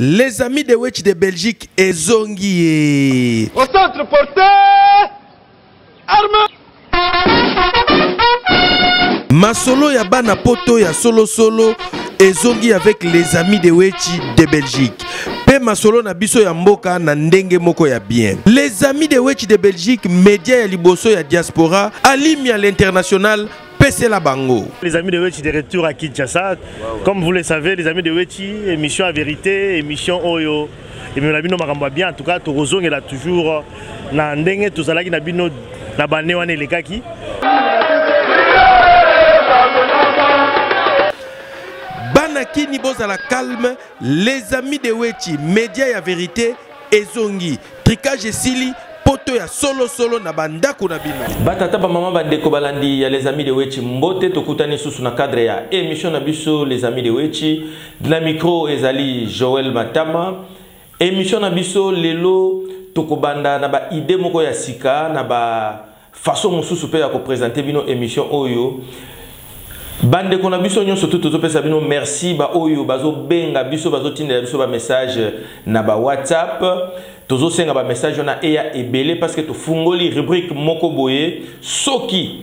Les amis de Wetch de Belgique et Zongi. Au centre porté, arme. Masolo ya bana poto ya solo et Zongi avec les amis de Wetch de Belgique. Pe masolo na biso ya mboka na ndenge moko ya bien. Les amis de Wetch de Belgique, média ya liboso ya diaspora, alimi à l'international. La Bango. Les amis de Wetch de retour à Kinshasa. Comme vous le savez, les amis de Wetch, émission à vérité, émission Oyo. Et nous l'avons maramba bien. En tout cas, Torozong est là toujours. Na ndenge tout ça là qui n'a bino na bané wane les kaki. Banaki ni boza la calme. Les amis de Wetch, média à vérité et Zongi. Tricage et Sili. Poto ya solo na bandako na bino. Batata ba mama bandeko balandi ya les amis de Wetch mbote tokutani susu na cadre ya émission na biso les amis de Wetch. Na micro ezali Joël Matama. Émission na biso lelo tokobanda na ba idée moko ya sika na ba façon mosusu pe ya ko présenter bino émission oyo. Bande ko na biso nyonso tout pesa bino merci ba oyo bazo benga biso bazo tindela biso ba message na ba WhatsApp. Tozo senga ba message na eya ebele parce que to fungoli rubrique moko boye soki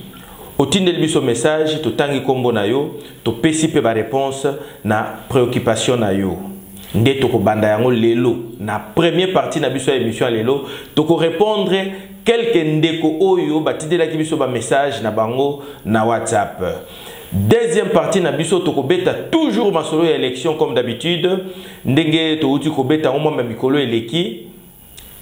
otindeli biso message to tangi kombo na yo to pesi pe ba réponse na préoccupation na yo nde to ko banda yango lelo na première partie na biso émission lelo to ko répondre quelques ndeko oyo batindela ki biso ba message na bango na WhatsApp. Deuxième partie na biso to ko beta toujours masolo ya élection comme d'habitude ndenge to uti ko beta au moins mikolo eleki.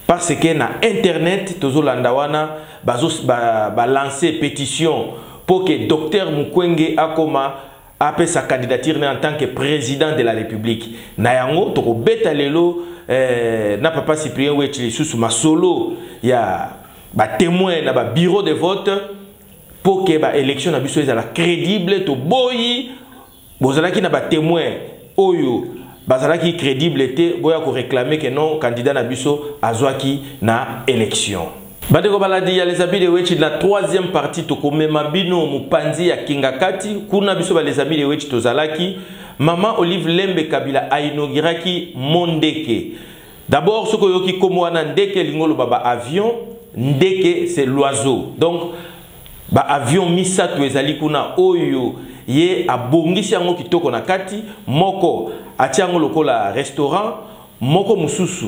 Parce que na internet tozo landawana ba lancer pétition pour que docteur Mukwege akoma apé sa candidature en tant que président de la République. Na yango toko beta lelo na papa Cyprien Wetch sous masolo ya ba témoin na ba bureau de vote pour que ba élection na biso ezala crédible to boyi bozalaki na ba témoin oyo bazalaki crédible était boya ko réclamer que non candidat na biso azwaki na élection. Bandeko baladi ya les amis de Wetch la troisième partie to komema bino mupanzi ya Kingakati kuna biso ba les amis de Wetch tozalaki maman Olive Lembe Kabila a inauguraki Mondeke. D'abord ce koyoki komo wana ndeke lingolo baba avion ndeke c'est l'oiseau. Donc ba avion misato ezali kuna oyo ye abongisi yango kitoko na kati moko atiango lokola restaurant moko mususu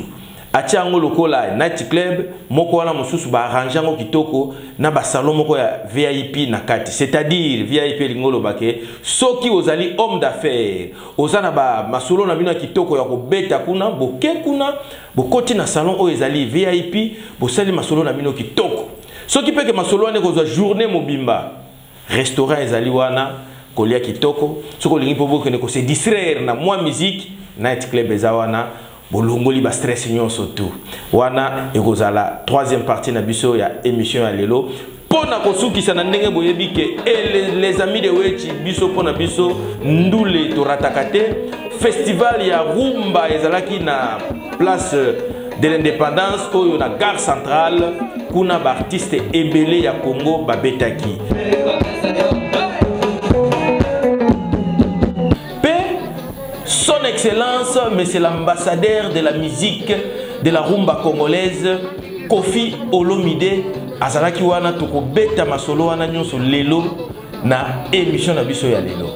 atiango lokola night club moko wana mususu ba arrange yango kitoko na ba salon moko ya VIP na kati, c'est-à-dire VIP lingolo bake soki ozali homme d'affaires ozana ba masolo na bino kitoko ya ko beta kuna boke kuna bokoti na salon o ezali VIP bosali masolo na bino kitoko soki peke masolo ane kozwa journée mobimba restaurant ezali wana kolia kitoko soko lingi pobo kene ko se distraire na moi musique night club ezawana bolongoli ba stress nyonso tout wana ekozala troisième partie na biso ya émission ya lelo pona kosukisa na ndenge boyebi ke les amis de Wetch biso pona biso ndule to ratakate festival ya rumba ezalaki na place de l'indépendance oyo na gare centrale kuna ba artiste ebele ya Congo babetaki. Son Excellence, mais c'est l'ambassadeur de la musique de la rumba congolaise, Kofi Olomide, azalaki wana toko beta masolo wana nyonso lelo na émission na biso ya lelo.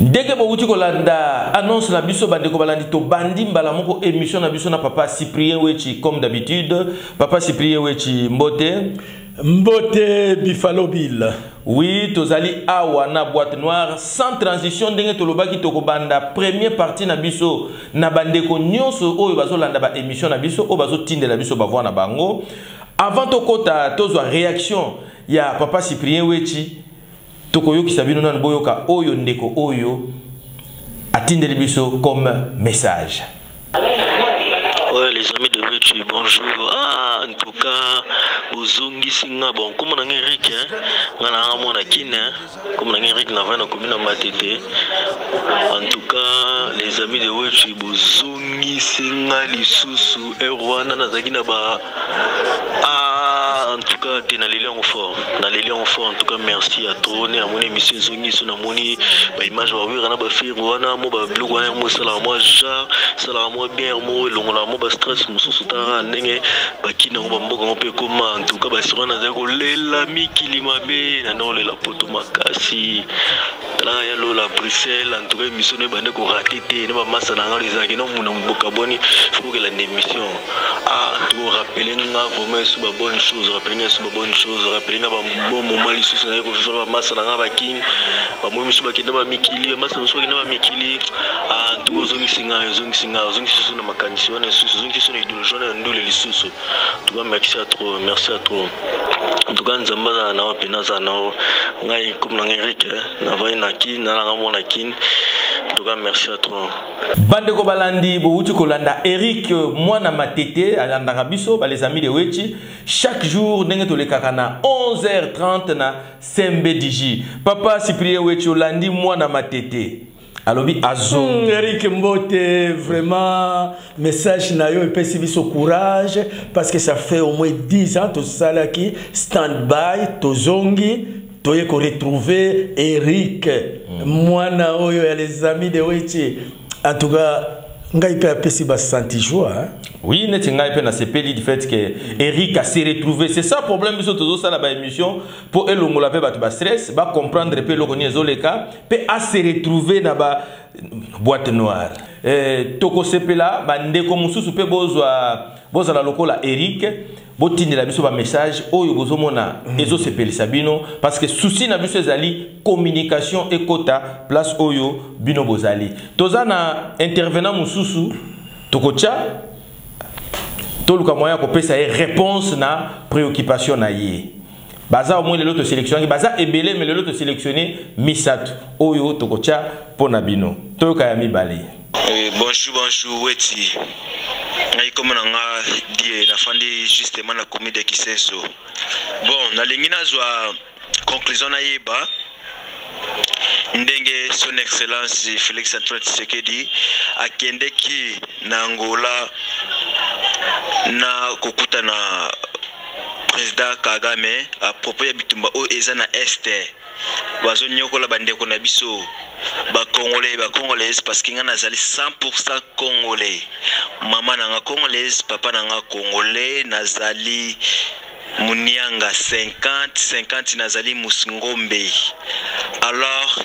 Dès que vous kolanda annonce na biso bandeko balandi to bandi mbala moko émission na biso na papa Cyprien Wetch comme d'habitude. Papa Cyprien Wetch mbote Mbote Buffalo Bill. Oui, tozali awa na boîte noire sans transition ndenge tolobaki tokobanda première partie na biso na bandeko nyonso oyo bazolanda ba émission na biso o bazotindela biso bavwa na bango. Avant tokota tozwa réaction ya papa Cyprien Wetch tokoyoki sabino na boyoka oyo ndeko oyo atindeli biso comme message. Ouais, les amis de Wetch, bonjour. Ah, en tout cas, aux Zongi Singa, bon, comme on a Eric, comme Eric n'a pas commune en en tout cas, les amis de Wechi, Bozongi, Sengali, Susu, Erwana, Nazagina, en tout cas, tu es dans les lions forts. Dans les lions forts, en tout cas, merci à toi. À mon émission Zongi, sur mon image, on va faire Rwana, moi, bleu, moi, salam, moi, ja, salam, moi, bien, moi, l'on moi, stress, moi, sous-sous-tara, n'engé, bakina, on peut comment, en tout cas, sur un azéro, l'ami qui l'imabé, non, la poto makasi. Là, il y a la Bruxelles, en tout cas, émission de bande ko raté, ne pas massa dans les agents, mon bocaboni, faut que la démission. Ah, tout rappeler, vraiment, c'est une bonne chose, rappeler, c'est une bonne chose, rappeler, un bon moment, les sous, on va faire massa dans la vaquine, moi, je suis pas qui n'a pas mikili, massa, je suis qui n'a pas mikili. Ah, tout zone singa, zone sur ma canison, zone qui sont idéologiques, nous les sous. Tout cas, merci à trop, merci à trop. En tout cas, nous avons un pénasa, nous avons comme l'Amérique, nous avons en tout cas, merci à toi. Bande Kobalandi, Bouti Kolanda, Eric, moi, na matete, à l'Andarabiso, les amis de Wechi, chaque jour, nous avons 11h30 na Sembediji. Papa Cyprien Wechi, Olandi, moi, na matete. Alobi Azon. Eric Mbote, vraiment, message nayo et puis au courage, parce que ça fait au moins 10 ans, tout ça là qui stand-by, Tozongi. Tu as retrouvé Eric, moi, les amis de Wechi. En tout cas, ngai pe apesi ba senti joie. Oui, neti ngai pe na sepeli du fait que Eric a se retrouvé. C'est ça le problème biso tozo ça la émission pour elongola pe ba ba stress, ba comprendre pe lokoni ezoleka, pe a se retrouver na ba boîte noire. Toko sepela ba ndeko mususu pe bozwa la lokola Eric. Botine la biso ba message oyo bozomona ezo sepelisa bino parce que souci na biso ezali communication et quota place oyo bino bozali tozana intervenant mususu tokocha toluka moya ko pesa réponse na préoccupation na ye baza au moins le lot sélectionné baza ebele mais le lot sélectionné misatu oyo tokocha pona bino toyoka ya mibale. Bonjour Weti. Comme on a dit, la fin justement la comédie qui s'est so. Bon, la ligne n'a conclusion naïba. Ndenge son excellence Félix Antoine Tshisekedi a kendeki na Angola na kokuta na président Kagame à propos ya bitumba o ezana este. Bazo nyokola bandeko na biso. Ba Congolais parce qu'il y a 100% Congolais. Maman nanga Congolaise, papa nanga Congolais, nazali Munianga 50 nazali Musingombe. Alors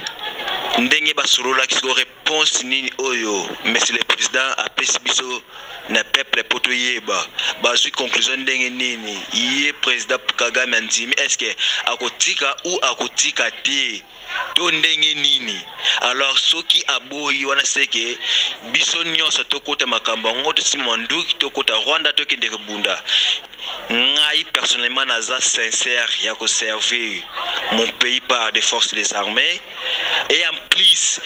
ndenge basolola ki réponse nini oyo, monsieur le président a pesibiso na peuple poto yeba. Bazui conclusion ndenge nini, yé président Kagame andimi est-ce que akotika ou akotika te? Ndenge nini alors soki aboyi wana seke biso nyonso tokota makamba ngoto simanduki tokota Rwanda tokende bunda ngai personnellement naza sincère ya ko servir mon pays par des forces des armées et en plus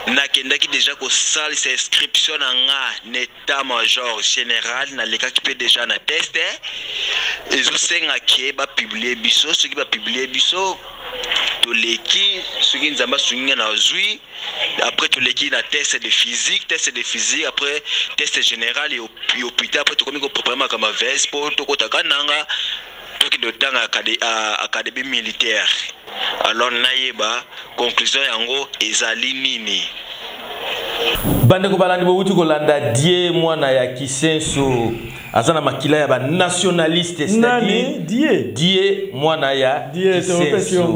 nakendaki déjà ko sali sa inscription nga n'état-major général na leka ki pe déjà na test ezo senga ke ba publier biso soki ba publier biso to leki soki nzamba sunga na zui après to leki na test de physique après test général et hôpital après to komi ko préparer kama veste pour to kota kananga to ki do tanga académie militaire alors nayeba conclusion yango ezali nini bande ko balandi bo wuti ko landa die mwana ya kisenso azana makila ya ba nationaliste c'est-à-dire die mwana ya kisenso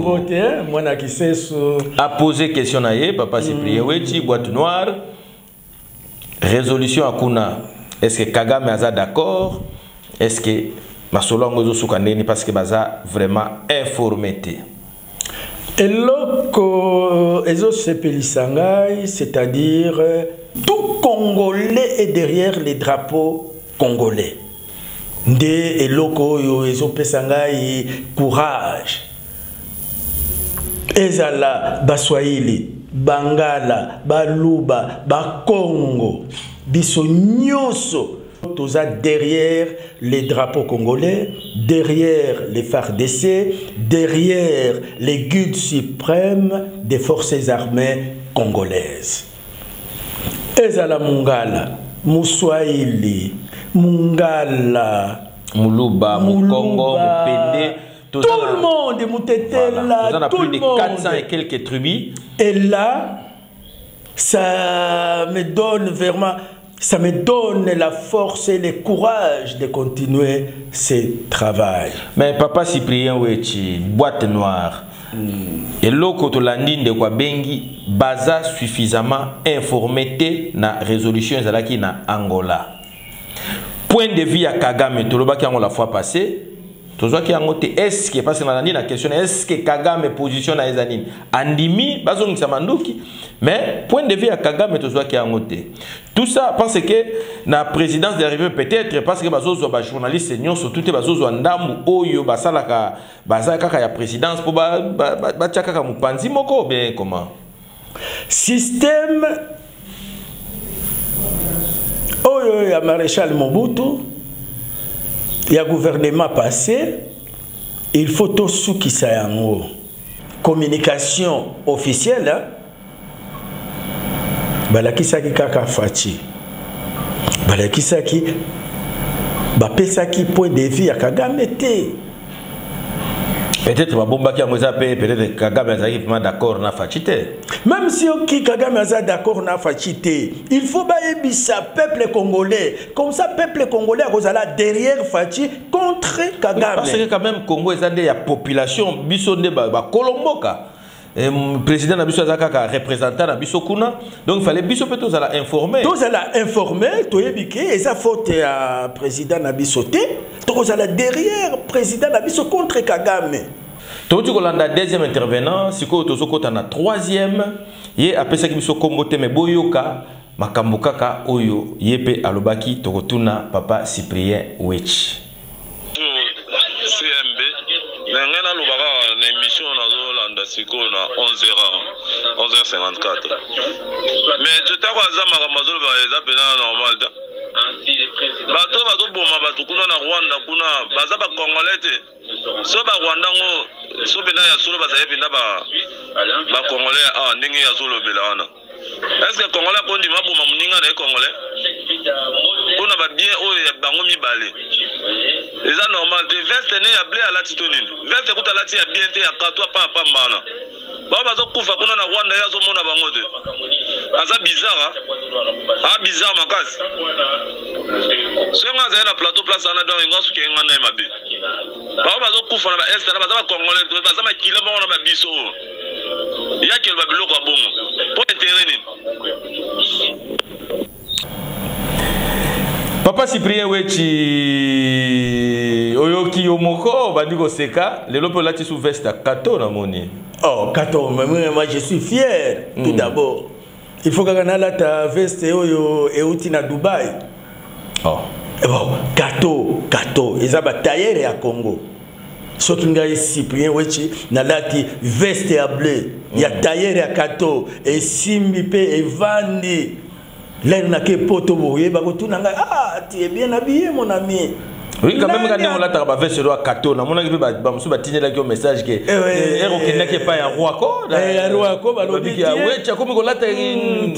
mwana kisenso a posé question na ye papa Cyprien Wechi boîte noire résolution akuna est-ce que Kagame aza d'accord est-ce que masolongo zo sukandeni parce que baza vraiment informé. Eloko ezo sepelisangai, c'est-à-dire tout Congolais est derrière les drapeaux congolais. Nde eloko yo ezo pesangai courage. Ezala baswahili, bangala, baluba, bakongo, biso nyonso Tous derrière les drapeaux congolais, derrière les FARDC, derrière les guides suprêmes des forces armées congolaises. Ezala Mungala, Mouswahili, Mungala, Muluba, Mukongo, Mupende, tout le monde, Moutetela, voilà. tout plus le de monde. 400 et quelques tribus. Et là, ça me donne vraiment, ça me donne la force et le courage de continuer ce travail. Mais Papa Cyprien Wechi, boîte noire. Et l'autre de quoi bengi baza suffisamment informé na résolution zalaki na Angola. Point de vue à Kagame, toloba ki la fois passée. Est-ce que, parce que la question est-ce que Kagame position na ezanine andimi bazong samanduki, mais point de vue à Kagame tozoa ki angote. Tout ça parce que la présidence d'arriver peut-être parce que bazozo ba journaliste nyon surtout te bazozo ndamu oyo basalaka bazaka ya présidence pour ba tchaka mupanzi moko bien comment système oyo ya maréchal Mobutu. Il y a un gouvernement passé, il faut tout ce qui s'est en haut. Communication officielle, balakisaki kaka fachi. Balakisaki bapesaki point de vue à Kagame te. Peut-être peut-être Kagame est d'accord na fachité. Même si Kagame est d'accord na fachité, il faut bailler ça peuple congolais. Comme ça peuple congolais a derrière Fachi contre Kagame. Parce que quand même Congo est la population bisonde ba Kolomboka. Président Nabiso Azaka représentant Nabiso Kuna, donc il fallait Biso peut tous informer. Tous alla informer, toyebike et ça faute à président Nabiso te, tous alla derrière président Nabiso contre Kagame. Tout le monde deuxième intervenant, si ko tozoko na troisième, yé apesa ki biso kombote me boyoka makambukaka oyo yepe alobaki tokotuna Papa Cyprien Wechi. CMB ngena lobaka na émission nazolanda sikoyo na 11h54 mais totako aza makambo azoloba eza pena normal ta bato bazoboma bato kuna na Rwanda kuna baza bakongolais te so barwanda ngo so pena ya solo bazali pena bakongolais ndenge ya zolobela wana est-ce que congolais kondi maboma moninga na congolais kuna ba bien oyo ya bango mibale eza normal te veste ne ya blé ala titonine veste kuta lati ya bien te ya katwa pa mbana ba bazokufa kuna na Rwanda ya zo mona bango te aza bizarre bizarre makasi senga za na plateau place ana dans ngosu ke ngana na mabe ba bazokufa na ba est na baza ba congolais baza ma kilo ba na ba biso ya ke ba biloko bongo po intérêt. Papa Cyprien Wechi oyoki yomoko bandiko seka lelo pe lati sous veste kato na moni. Oh kato, moi je suis fier tout d'abord. Il faut que la ta veste oyo euti na Dubaï. Oh. Bon, kato, ezaba tailleur ya Congo. Soki ngai Cyprien Wechi na lati veste ya bleu, ya tailleur ya kato et simbi pe evandi. Là, on a que poto boye, tu es bien habillé, mon ami. Oui, quand même, quand on a travaillé sur le cateau, on a vu un message que n'est pas un roi. Tu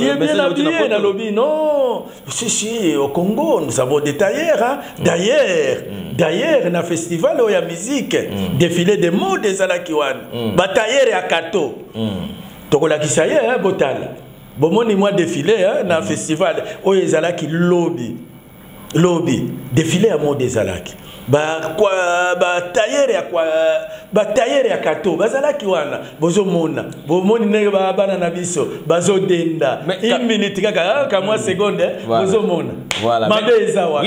es bien habillé, dans lobby. Non, si, au Congo, nous avons des tailleurs. D'ailleurs, dans le festival, il y a musique, défilé de mode des Alakiwan. Batailleur à Kato. Tokola Kisaye, Botal. Bomoni moi défilé dans le festival où les Alaki lobby défilé à mode des Alaki tailleur ya kato bazalaki wana bozomona bomoni ndenge bana na biso bazodenda une minute kaka moi seconde bozomona mabeza wa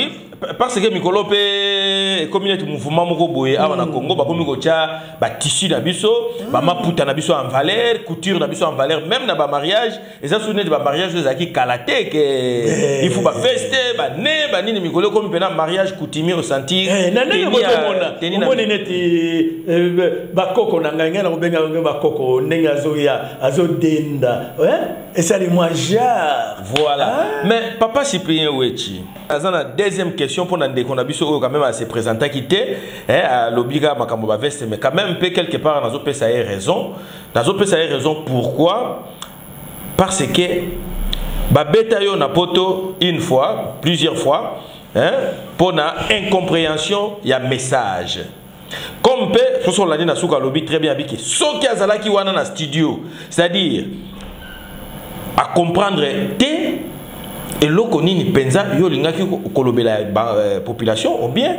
parce que mikolo pe communauté mouvement moko boye awa na Congo ba komi ko tia ba tissu na biso ba maputa na biso en valeur couture na biso en valeur même na ba mariage et ça souvenir de ba mariage les aki kalaté que il faut ba feste ba ne ba nini mikolo comme pena mariage coutumier au sentir nani mo neti ba koko na nganga na benga ba koko ndenge azo denda et ça les moi jar voilà mais papa Cyprien Wechi la deuxième question pour Nande Konabiso quand même à se présenter quitter à l'obliga makambo ba veste mais quand même peu quelque part dans autre ça a raison pourquoi parce que ba beta yo na poto une fois plusieurs fois pour na incompréhension il y a message comme pe faut la na suka lobby très bien habiki soki azala ki wana na studio c'est-à-dire à comprendre té et loko nini penza yo lingaki kolobela population ou bien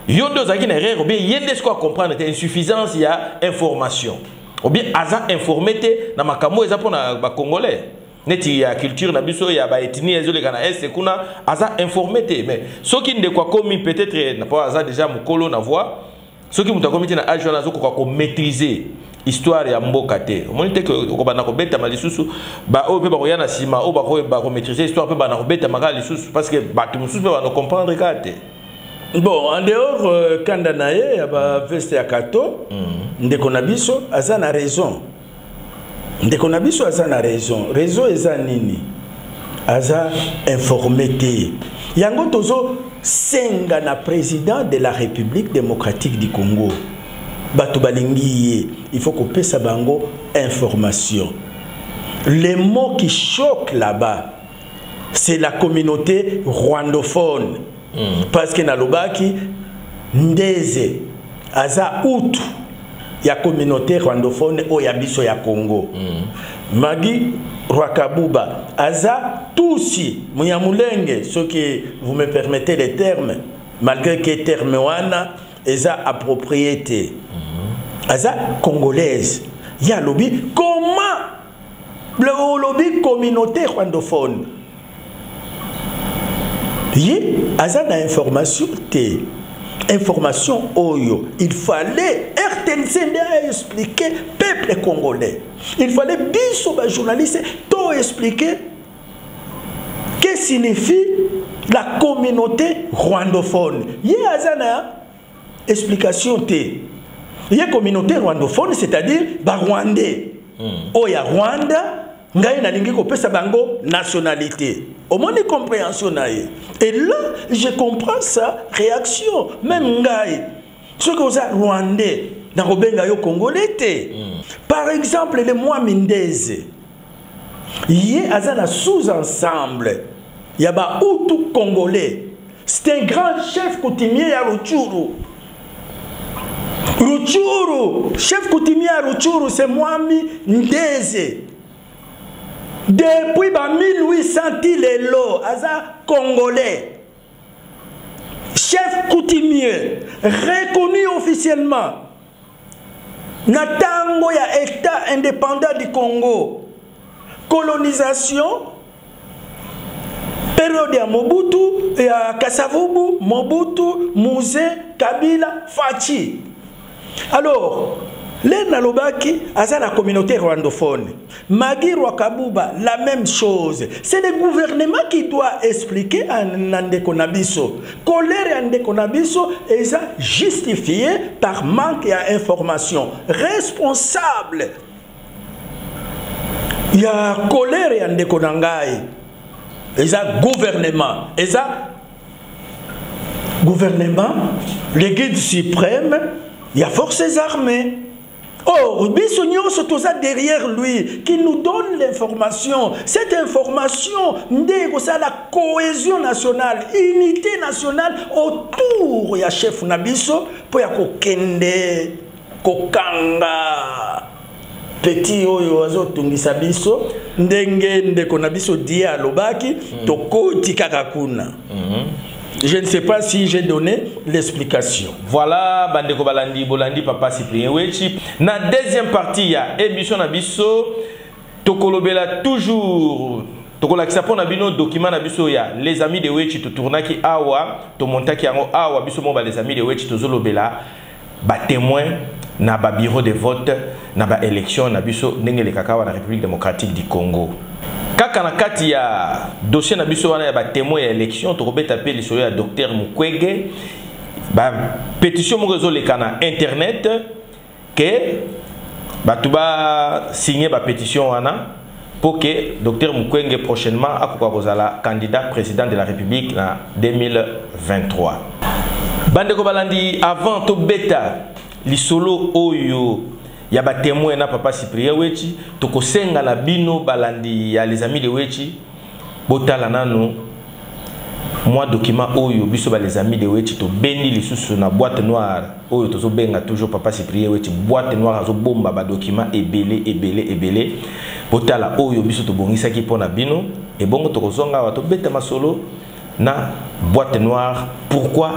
yo ndozaki na erreur ou bien yende sko comprendre té insuffisance ya information ou bien aza informé té na makambo eza pona ba congolais neti ya culture na biso ya ba ethnie ezole kana est kuna aza informé té mais soki ndekwa komi peut-être na pas aza déjà mukolo na voix soki mutakomiti na age na zoko ko maîtriser histoire ya mboka te monite que ko bana ko beta malisusu ba o pe ba ko yana sima o ba ko maîtriser histoire pe bana ko beta magali susu parce que ba tu mususu ba no comprendre kate bon en dehors kanda naye ya ba veste ya kato ndeko na biso aza na raison ndeko na biso aza na raison eza nini aza informé te yango tozo senga na président de la République démocratique du Congo bato balingi il faut qu'on pesa bango information. Les mots qui choquent là-bas c'est la communauté rwandophone parce que na lobaki ndeze aza outu ya communauté rwandophone o ya biso ya Congo Magi Rwakabuba aza tusi munyamulenge ce que vous me permettez les termes malgré que terme wana eza approprié aza congolaise ya lobby comment le lobby communauté rwandophone yi aza na information te information oyo il fallait RTNC expliquer peuple congolais il fallait biso ba journaliste to expliquer que signifie la communauté rwandophone yi aza na explication te la communauté rwandophone c'est-à-dire ba rwandais oya Rwanda ngai na lingi ko pesa bango nationalité au moins de compréhension naie et là je comprends sa réaction même ngai ce que vous êtes rwandais na robenga yo congolais par exemple les moi mindeze yé azana sous-ensemble ya ba outu congolais c'est un grand chef coutumier ya Rutshuru. Rutshuru, chef coutumier à Rutshuru, c'est Mwami Ndeze. Depuis 1800 Lelo, Aza congolais. Chef coutumier, reconnu officiellement. Natango ya État indépendant du Congo. Colonisation. Période ya Mobutu, ya Kasavubu, Mobutu, Mouzé, Kabila, Fachi. Alors, les Nalobaki, à la communauté rwandophone, Magi Rwakabuba, la même chose. C'est le gouvernement qui doit expliquer à Ndeko Nabiso. Colère à Ndeko Nabiso est justifié par manque d'information. Responsable. Il y a colère à Ndeko Nangai. Et ça, gouvernement. Et ça, gouvernement, le guide suprême, il y a forces armées. Or, Bissonio se trouve derrière lui, qui nous donne l'information. Cette information, c'est la cohésion nationale, unité nationale autour du chef Nabiso, pour y kokende, kokanga, petit oyo azo tungisa biso, ndenge ndeko Nabiso die alobaki, toko tikakakuna. Je ne sais pas si j'ai donné l'explication. Voilà, Bandeko Balandi, Bolandi, Papa Cyprien Wechi. Na deuxième partie, il y a émission Nabiso, Tokolobela toujours, tokolakisa mpo na bino document na biso ya les amis de Wechi totournaki awa tomontaki yango awa biso mo ba les amis de Wechi tozolobela ba témoin na ba bureau de vote na ba élection na biso ndenge lekaka wa na République démocratique du Congo. Kaka na kati ya dossier na biso wana ya ba témoin ya élection tokobeta pe lisolo ya docteur Mukwege ba pétition mo rezoleka na internet que batu ba signer ba pétition wana pour que docteur Mukwege prochainement akoka kozala candidat président de la République en 2023. Bande ko balandi avant to beta lisolo oyo ya ba témoin na papa Cyprien Wechi tokosenga la bino balandi ya les amis de Wechi botala nano moi document oyo biso ba les amis de Wechi to bendi lisusu na boîte noire oyo tozo benga toujours papa Cyprien Wechi boîte noire azo bomba ba document ebele botala oyo biso to bongisa ki pona bino et bongo tokozonga wa to beta masolo na boîte noire. Pourquoi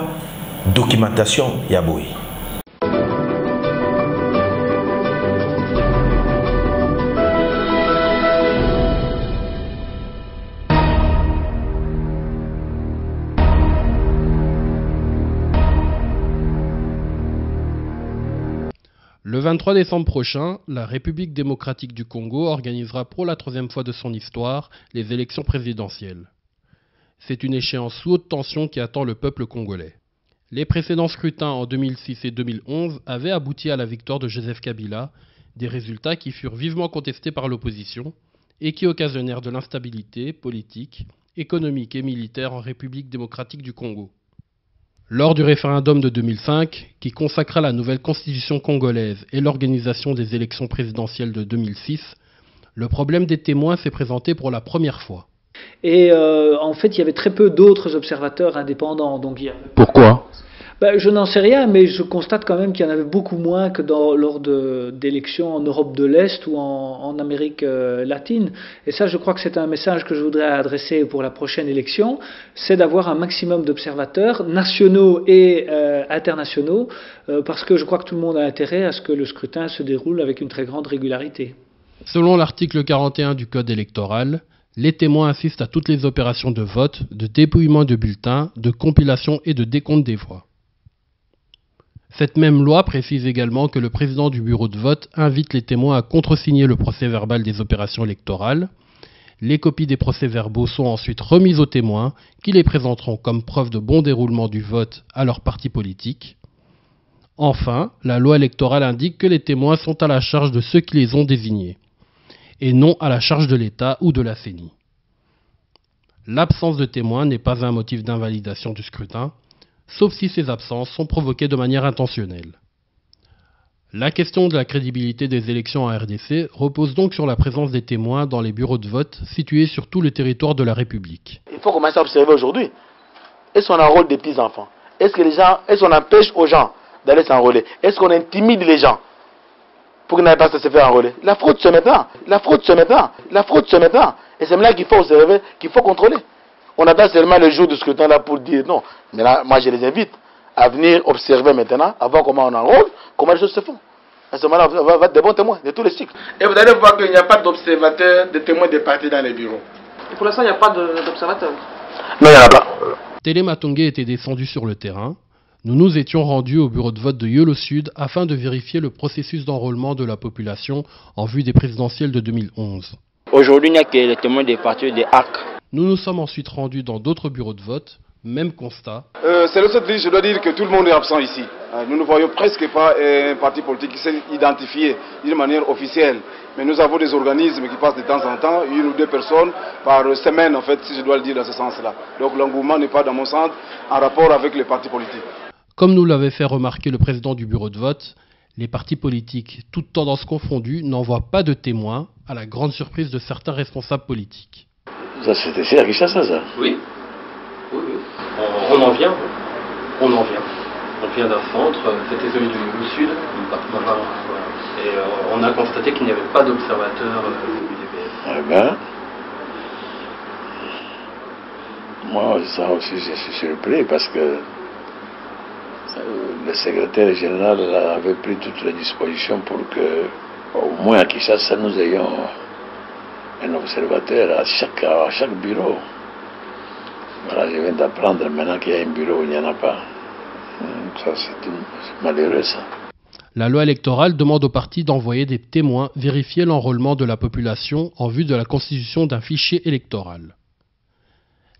documentation ya boy? Le 23 décembre prochain, la République démocratique du Congo organisera pour la 3e fois de son histoire les élections présidentielles. C'est une échéance sous haute tension qui attend le peuple congolais. Les précédents scrutins en 2006 et 2011 avaient abouti à la victoire de Joseph Kabila, des résultats qui furent vivement contestés par l'opposition et qui occasionnèrent de l'instabilité politique, économique et militaire en République démocratique du Congo. Lors du référendum de 2005, qui consacra la nouvelle constitution congolaise et l'organisation des élections présidentielles de 2006, le problème des témoins s'est présenté pour la première fois. Et en fait, il y avait très peu d'autres observateurs indépendants. Donc, Pourquoi ? Je n'en sais rien, mais je constate quand même qu'il y en avait beaucoup moins que lors d'élections en Europe de l'Est ou en Amérique latine. Et ça, je crois que c'est un message que je voudrais adresser pour la prochaine élection, c'est d'avoir un maximum d'observateurs nationaux et internationaux, parce que je crois que tout le monde a intérêt à ce que le scrutin se déroule avec une très grande régularité. Selon l'article 41 du Code électoral, les témoins assistent à toutes les opérations de vote, de dépouillement de bulletins, de compilation et de décompte des voix. Cette même loi précise également que le président du bureau de vote invite les témoins à contresigner le procès-verbal des opérations électorales. Les copies des procès-verbaux sont ensuite remises aux témoins qui les présenteront comme preuve de bon déroulement du vote à leur parti politique. Enfin, la loi électorale indique que les témoins sont à la charge de ceux qui les ont désignés, et non à la charge de l'État ou de la CENI. L'absence de témoins n'est pas un motif d'invalidation du scrutin, sauf si ces absences sont provoquées de manière intentionnelle. La question de la crédibilité des élections en RDC repose donc sur la présence des témoins dans les bureaux de vote situés sur tout le territoire de la République. Il faut commencer à observer aujourd'hui. Est-ce qu'on enrôle des petits-enfants? Est-ce qu'on empêche aux gens d'aller s'enrôler? Est-ce qu'on intimide les gens pour qu'ils n'aillent pas se faire enrôler? La fraude se met là. La fraude se met là. La fraude se met là. Et c'est là qu'il faut observer, qu'il faut contrôler. On attend seulement le jour du scrutin là pour dire non. Mais là, moi je les invite à venir observer maintenant, à voir comment on enrôle, comment les choses se font. À ce moment-là, on va être des bons témoins de tous les cycles. Et vous allez voir qu'il n'y a pas d'observateurs, de témoins des partis dans les bureaux. Et pour l'instant, il n'y a pas d'observateurs? Non, il n'y en a pas. Télématongue était descendu sur le terrain. Nous nous étions rendus au bureau de vote de Yolo Sud afin de vérifier le processus d'enrôlement de la population en vue des présidentielles de 2011. Aujourd'hui, il n'y a que les témoins des partis des ARC. Nous nous sommes ensuite rendus dans d'autres bureaux de vote, même constat. C'est le seul dit, je dois dire que tout le monde est absent ici. Nous ne voyons presque pas un parti politique qui s'est identifié d'une manière officielle. Mais nous avons des organismes qui passent de temps en temps, 1 ou 2 personnes par semaine en fait, si je dois le dire dans ce sens-là. Donc l'engouement n'est pas dans mon sens en rapport avec les partis politiques. Comme nous l'avait fait remarquer le président du bureau de vote, les partis politiques, toutes tendances confondues, n'envoient pas de témoins, à la grande surprise de certains responsables politiques. Ça c'était c'est à Kinshasa ça? Oui. On en vient. On vient d'un centre, c'était celui du Sud, et on a constaté qu'il n'y avait pas d'observateurs du DPS. Eh ben, moi ça aussi je suis surpris parce que le secrétaire général avait pris toutes les dispositions pour que, au moins à Kinshasa, nous ayons un observateur à chaque bureau. Voilà, je viens d'apprendre maintenant qu'il y a un bureau où il n'y en a pas. Ça, c'est malheureux, ça. La loi électorale demande aux partis d'envoyer des témoins vérifier l'enrôlement de la population en vue de la constitution d'un fichier électoral.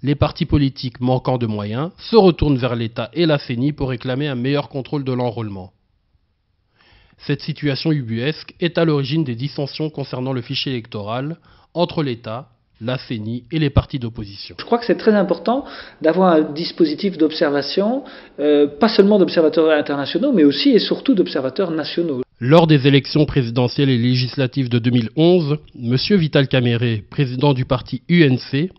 Les partis politiques manquant de moyens se retournent vers l'État et la CENI pour réclamer un meilleur contrôle de l'enrôlement. Cette situation ubuesque est à l'origine des dissensions concernant le fichier électoral entre l'État, la CENI et les partis d'opposition. Je crois que c'est très important d'avoir un dispositif d'observation, pas seulement d'observateurs internationaux, mais aussi et surtout d'observateurs nationaux. Lors des élections présidentielles et législatives de 2011, M. Vital Kamerhe, président du parti UNC,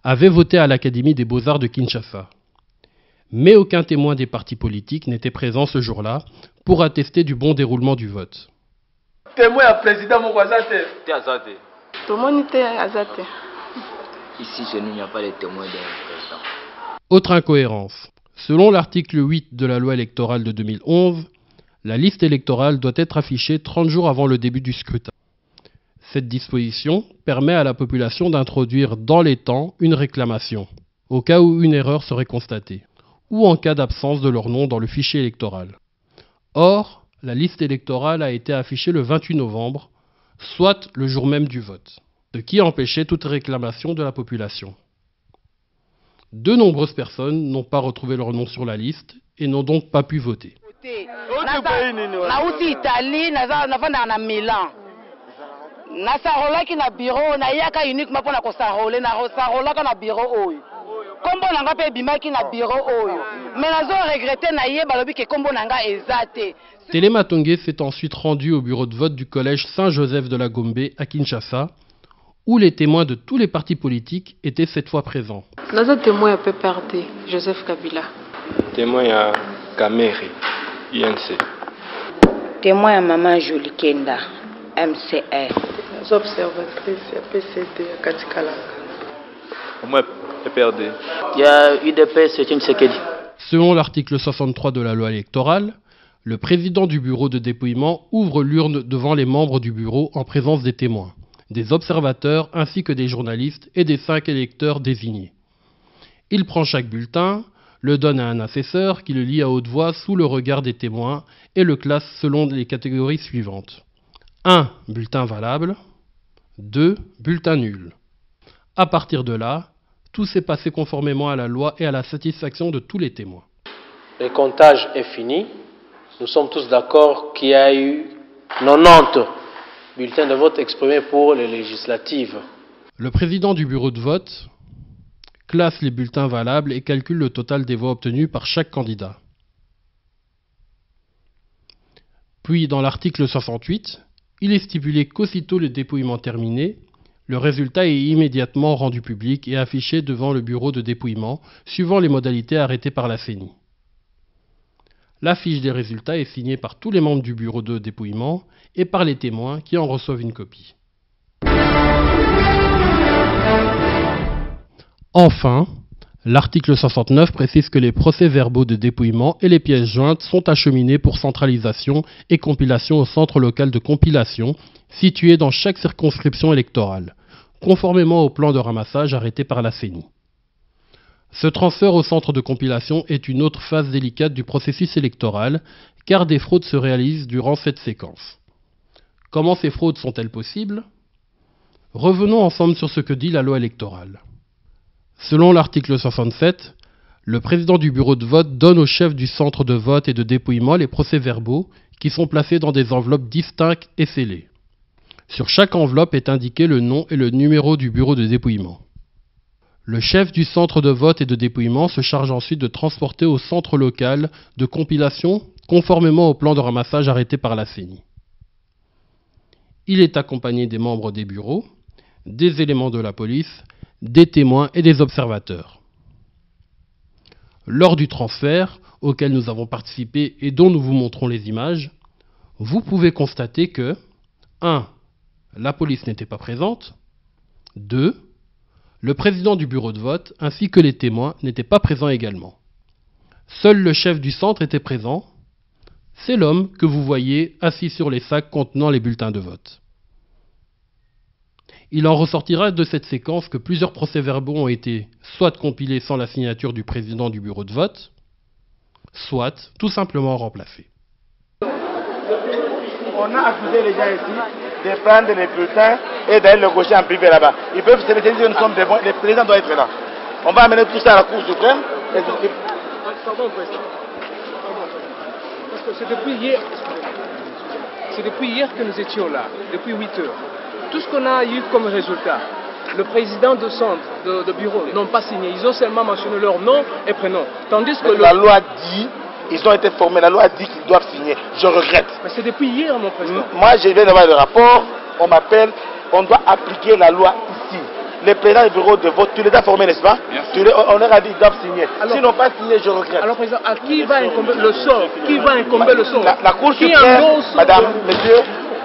avait voté à l'Académie des Beaux-Arts de Kinshasa. Mais aucun témoin des partis politiques n'était présent ce jour-là pour attester du bon déroulement du vote. Témoin à président Mokwazate. Tout le monde était azate. Ici, chez nous, il n'y a pas de témoins d'un président. Autre incohérence. Selon l'article 8 de la loi électorale de 2011, la liste électorale doit être affichée 30 jours avant le début du scrutin. Cette disposition permet à la population d'introduire dans les temps une réclamation, au cas où une erreur serait constatée, ou en cas d'absence de leur nom dans le fichier électoral. Or, la liste électorale a été affichée le 28 novembre, soit le jour même du vote, ce qui empêchait toute réclamation de la population. De nombreuses personnes n'ont pas retrouvé leur nom sur la liste et n'ont donc pas pu voter. Téléma Tongué s'est ensuite rendu au bureau de vote du collège Saint-Joseph de la Gombe à Kinshasa, où les témoins de tous les partis politiques étaient cette fois présents. Naza témoin à PPRD, Joseph Kabila. Témoin à Kamerhe, INC. Témoin à Maman Jolie Kenda, MCR. Observatrice à PCD à Katikalaka. Moi, PPRD. Il y a UDP, c'est une Sekedi. Selon l'article 63 de la loi électorale, le président du bureau de dépouillement ouvre l'urne devant les membres du bureau en présence des témoins, des observateurs ainsi que des journalistes et des 5 électeurs désignés. Il prend chaque bulletin, le donne à un assesseur qui le lit à haute voix sous le regard des témoins et le classe selon les catégories suivantes. 1. Bulletin valable. 2. Bulletin nul. À partir de là, tout s'est passé conformément à la loi et à la satisfaction de tous les témoins. Le comptage est fini. Nous sommes tous d'accord qu'il y a eu 90 bulletins de vote exprimés pour les législatives. Le président du bureau de vote classe les bulletins valables et calcule le total des voix obtenues par chaque candidat. Puis, dans l'article 68, il est stipulé qu'aussitôt le dépouillement terminé, le résultat est immédiatement rendu public et affiché devant le bureau de dépouillement, suivant les modalités arrêtées par la CENI. La fiche des résultats est signée par tous les membres du bureau de dépouillement et par les témoins qui en reçoivent une copie. Enfin, l'article 69 précise que les procès-verbaux de dépouillement et les pièces jointes sont acheminés pour centralisation et compilation au centre local de compilation situé dans chaque circonscription électorale, conformément au plan de ramassage arrêté par la CENI. Ce transfert au centre de compilation est une autre phase délicate du processus électoral, car des fraudes se réalisent durant cette séquence. Comment ces fraudes sont-elles possibles ? Revenons ensemble sur ce que dit la loi électorale. Selon l'article 67, le président du bureau de vote donne au chef du centre de vote et de dépouillement les procès-verbaux qui sont placés dans des enveloppes distinctes et scellées. Sur chaque enveloppe est indiqué le nom et le numéro du bureau de dépouillement. Le chef du centre de vote et de dépouillement se charge ensuite de transporter au centre local de compilation conformément au plan de ramassage arrêté par la CENI. Il est accompagné des membres des bureaux, des éléments de la police, des témoins et des observateurs. Lors du transfert, auquel nous avons participé et dont nous vous montrons les images, vous pouvez constater que 1. La police n'était pas présente. 2. Le président du bureau de vote ainsi que les témoins n'étaient pas présents également. Seul le chef du centre était présent. C'est l'homme que vous voyez assis sur les sacs contenant les bulletins de vote. Il en ressortira de cette séquence que plusieurs procès-verbaux ont été soit compilés sans la signature du président du bureau de vote, soit tout simplement remplacés. On a accusé les gens ici de prendre les bulletins et d'aller le gaucher en privé là-bas. Ils peuvent se dire que nous sommes des bons, le président doit être là. On va amener tout ça à la Cour suprême. Pardon, président. Parce que c'est depuis hier que nous étions là, depuis 8 heures. Tout ce qu'on a eu comme résultat, le président de centre, de bureau, n'ont pas signé. Ils ont seulement mentionné leur nom et prénom. Tandis que la loi dit, ils ont été formés, la loi dit qu'ils doivent signer. Je regrette. Mais c'est depuis hier, mon président. Moi, je viens d'avoir le rapport, on m'appelle, on doit appliquer la loi ici. Les présidents du bureau de vote, tu les as formés, n'est-ce pas? On leur a dit qu'ils doivent signer. S'ils n'ont pas signé, je regrette. Alors, président, à qui va incomber le sort? Qui va incomber le sort? La Cour suprême, madame, monsieur,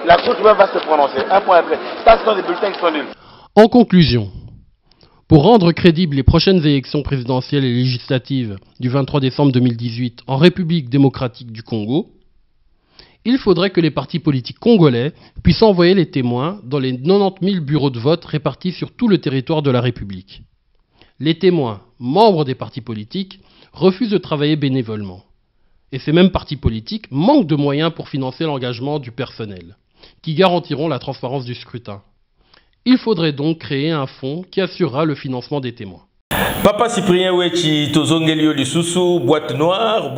la Cour suprême va se prononcer. Un point après. Ça, ce sont des bulletins qui sont nuls. En conclusion, pour rendre crédibles les prochaines élections présidentielles et législatives du 23 décembre 2018 en République démocratique du Congo, il faudrait que les partis politiques congolais puissent envoyer les témoins dans les 90 000 bureaux de vote répartis sur tout le territoire de la République. Les témoins, membres des partis politiques, refusent de travailler bénévolement. Et ces mêmes partis politiques manquent de moyens pour financer l'engagement du personnel, qui garantiront la transparence du scrutin. Il faudrait donc créer un fonds qui assurera le financement des témoins. Papa Cyprien Wechi, Tozongelio Lisusu, boîte noire.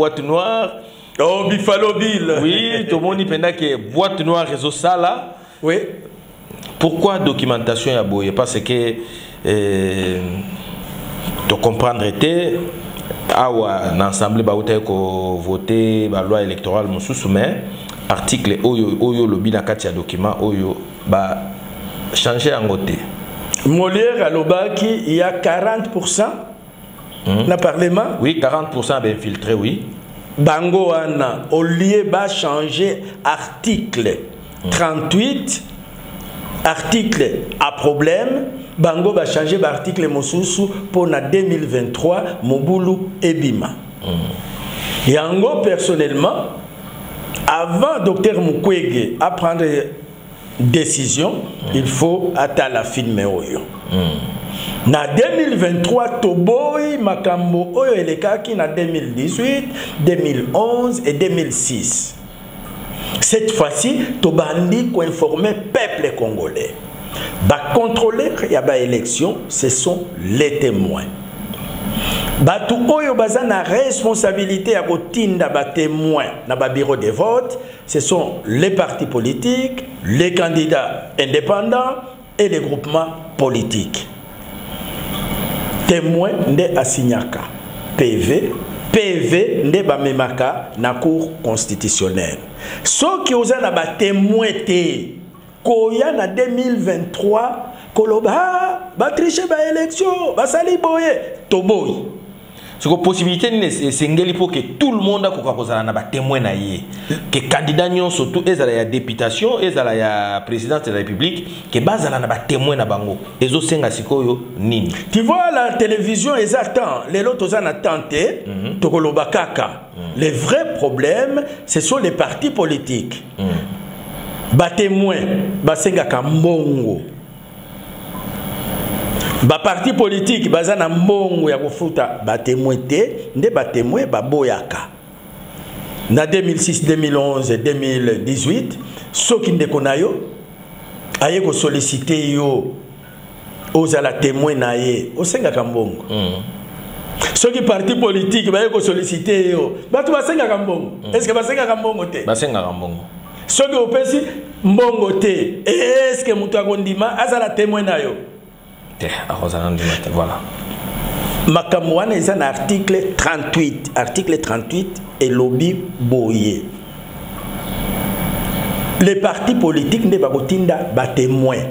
Oh, Buffalo Bill. Oui, tout le monde dit que boîte noire réseau sala. Oui. Pourquoi documentation à boye? Parce que tu comprendre était awa l'ensemble ba ko voter ba loi électorale mususu mais article oyo lobi na kati ya document oyo ba changer en côté. Molière à l'Obaki, il y a 40% dans le Parlement. Oui, 40% bien infiltré, oui. Bango Anna, au lieu de changer article 38, article à problème, Bango va changer l'article Mosusu pour 2023, Mobulu et Bima. Yango, personnellement, avant Dr Mukwege à prendre décision, il faut attendre la fin de Oyo. Na 2023, Toboy, Makambo, Oyo Elekaki, na 2018, 2011 et 2006. Cette fois-ci, Tobandi ko informer peuple congolais. Ba contrôler ya ba élection, ce sont les témoins. Batu Oyo baza na responsabilité à kotinda ba témoins na ba bureau de vote, ce sont les partis politiques, les candidats indépendants et les groupements politiques. Témoin nde asignaka PV nde bamemaka na cour constitutionnelle. Ce qui osa na ba témoin te koya na 2023 koloba ba tricher ba élection ba sali boye toboy. C'est une possibilité pour que tout le monde a témoin que candidat surtout et la députation et la présidence de la République que base na témoin na bango et zo senga sikoyo nini. Tu vois la télévision ils attendent les autres en attente tokoloba kaka. Les vrais problèmes ce sont les partis politiques. Ba témoin ba senga kambongo. Ba parti politique bazana mbongo ya kofuta ba témoin te nde ba témoin ba boyaka na 2006 2011 2018 soki ndeko na yo aye ko solliciter yo ozala témoin na ye osenga kambongo soki parti politique baye ko solliciter yo batu basenga kambongo est-ce que basenga kambongo te basenga kambongo soki opesi mbongo te est-ce que mutu akondima azala témoin na yo. Voilà. Makamouane est un article 38. Article 38 est lobby boyé. Les partis politiques ne pas témoins.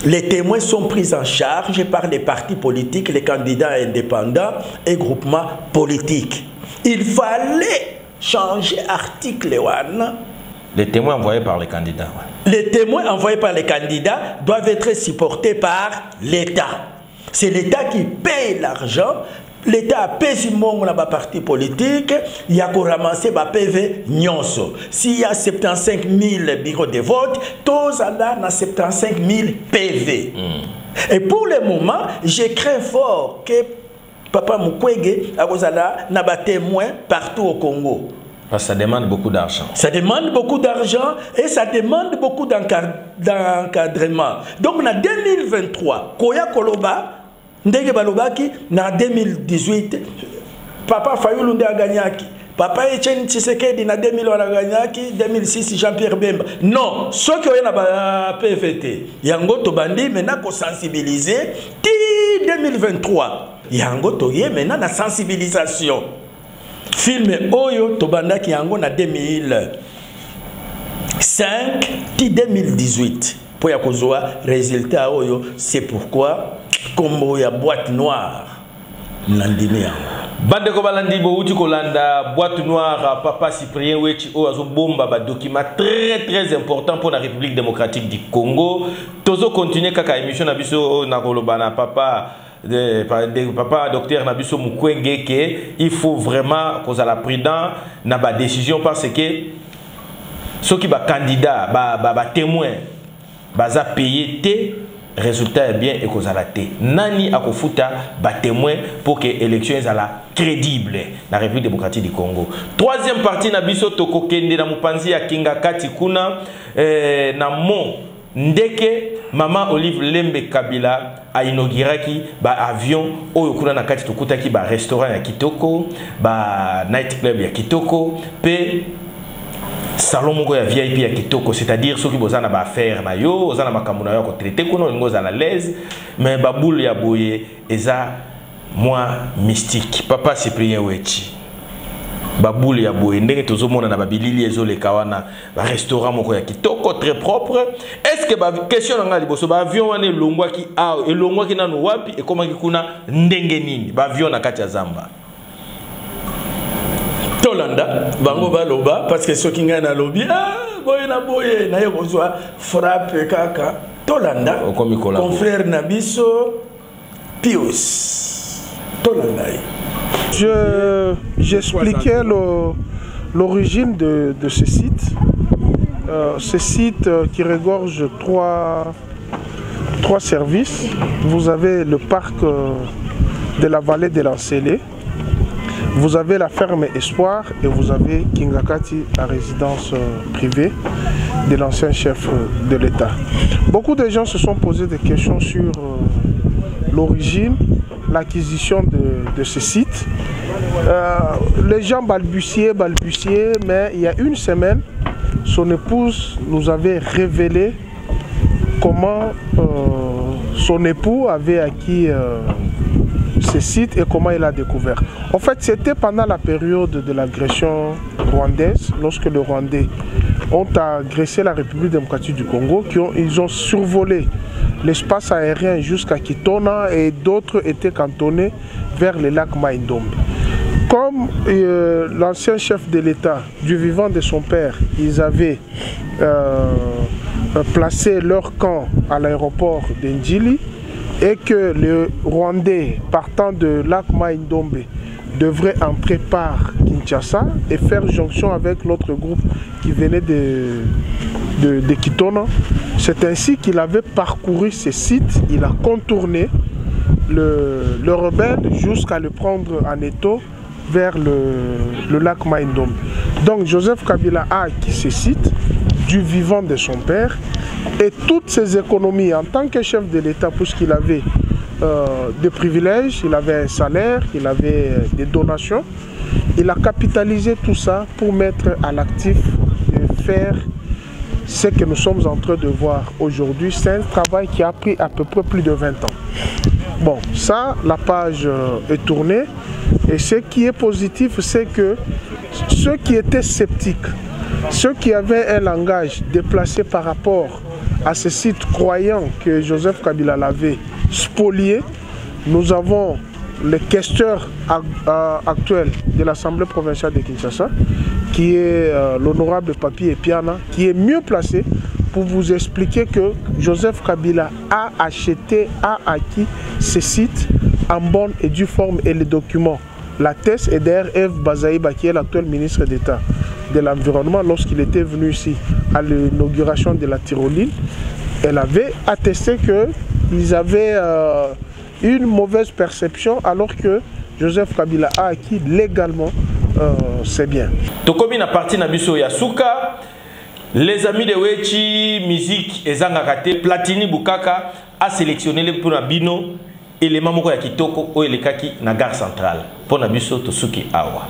Les témoins sont pris en charge par les partis politiques, les candidats indépendants et groupements politiques. Il fallait changer article 1. Les témoins envoyés par les candidats. Les témoins envoyés par les candidats doivent être supportés par l'État. C'est l'État qui paye l'argent l'État a payé mon parti politique, il y a ramassé ma PV nyonso. S'il y a 75 000 bureaux de vote, tous là na 75 000 PV. Et pour le moment, je crains fort que Papa Mukwege n'a pas témoin partout au Congo. Parce que ça demande beaucoup d'argent. Ça demande beaucoup d'argent et ça demande beaucoup d'encadrement. Donc en 2023, Koya Koloba, Ndege Balobaki, en 2018, Papa Fayulu a gagné. Papa Etienne Tshisekedi en 2000 a gagné, 2006 Jean-Pierre Bemba. Non, ceux qui ont un PVT, Yango Tobandi maintenant qu'on sensibiliser, 2023, Yango Toye maintenant la sensibilisation. Film Oyo Tobanda qui Yango en 2005, 2018. Pour yakozoa résultat Oyo, c'est pourquoi Combo ya boîte noire Nandini Bande ko balandi bo uti kolanda boîte noire Papa Cyprien Wechi o azo bomba ba document très important pour la République démocratique du Congo. Tozo continuer kaka émission na biso na kolobana papa papa docteur Nabiso Mukwege que il faut vraiment qu'on a la prudent na ba décision parce que ceux qui ba candidat ba témoin baza payé té résultat est bien et qu'on a la té nani akofuta ba témoin pour que l'élection soit crédible dans la République démocratique du Congo. Troisième partie na biso toko kende na mupanzi ya Kinga Kati kuna na mon ndeke Maman Olive Lembe Kabila a inauguré ba avion oyo kuna na kati tokutaki ba restaurant ya kitoko ba night club ya kitoko pe salon moko ya VIP ya kitoko, c'est-à-dire ceux qui bozana ba affaire na yo ozana makambo na yo ko traiter kuna ngoza na l'aise mais ba boule ya boye eza moi mystique. Papa Cyprien Wechi baboule ya boye ndenge tozomona na babilili ezoleka wana ba restaurant moko ya kitoko très propre. Est-ce que ba question na ngali boso ba avion wana elongwaki elongwaki nanu wapi e komaki kuna ndenge nini ba avion na kati ya zamba Tolanda bango baloba parce que ceux qui ngana na lobby boye na yo kozwa frappe kaka Tolanda confrère na biso Pius Tolanda. J'expliquais l'origine de ce site. Ce site qui regorge trois services. Vous avez le parc de la vallée de l'Ancélé, vous avez la ferme Espoir et vous avez Kinga Kati, la résidence privée de l'ancien chef de l'État. Beaucoup de gens se sont posé des questions sur l'origine, l'acquisition de ce site. Les gens balbutiaient, mais il y a une semaine, son épouse nous avait révélé comment son époux avait acquis ce site et comment il a découvert. En fait, c'était pendant la période de l'agression rwandaise, lorsque les Rwandais ont agressé la République démocratique du Congo, ils ont survolé l'espace aérien jusqu'à Kitona et d'autres étaient cantonnés vers le lac Mai-Ndombe. Comme l'ancien chef de l'État, du vivant de son père, ils avaient placé leur camp à l'aéroport d'Ndjili et que les Rwandais partant de lac Mai-Ndombe devraient entrer par Kinshasa et faire jonction avec l'autre groupe qui venait de Kitona. C'est ainsi qu'il avait parcouru ce site, il a contourné le rebelle jusqu'à le prendre en étau vers le lac Mai-Ndombe. Donc Joseph Kabila a acquis ce site du vivant de son père et toutes ses économies en tant que chef de l'État, puisqu'il avait des privilèges, il avait un salaire, il avait des donations, il a capitalisé tout ça pour mettre à l'actif et faire ce que nous sommes en train de voir aujourd'hui. C'est un travail qui a pris à peu près plus de 20 ans. Bon, ça, la page est tournée. Et ce qui est positif, c'est que ceux qui étaient sceptiques, ceux qui avaient un langage déplacé par rapport à ce site, croyant que Joseph Kabila l'avait spolié, nous avons le questeur actuel de l'Assemblée provinciale de Kinshasa, qui est l'honorable Papi Epiana, qui est mieux placé pour vous expliquer que Joseph Kabila a acquis ce site en bonne et due forme et les documents. La thèse est d'ailleurs Eve Bazaïba, qui est l'actuel ministre d'État de l'Environnement, lorsqu'il était venu ici à l'inauguration de la Tyroline. Elle avait attesté qu'ils avaient une mauvaise perception alors que Joseph Kabila a acquis légalement ses biens. Tokomi na parti na biso ya suka. Les amis de Wechi, musique et Zangakate, Platini Bukaka a sélectionné les pour Bino et les mamoko ya kitoko o elekaki na gare centrale. Pour Nabiso Tosuki Awa.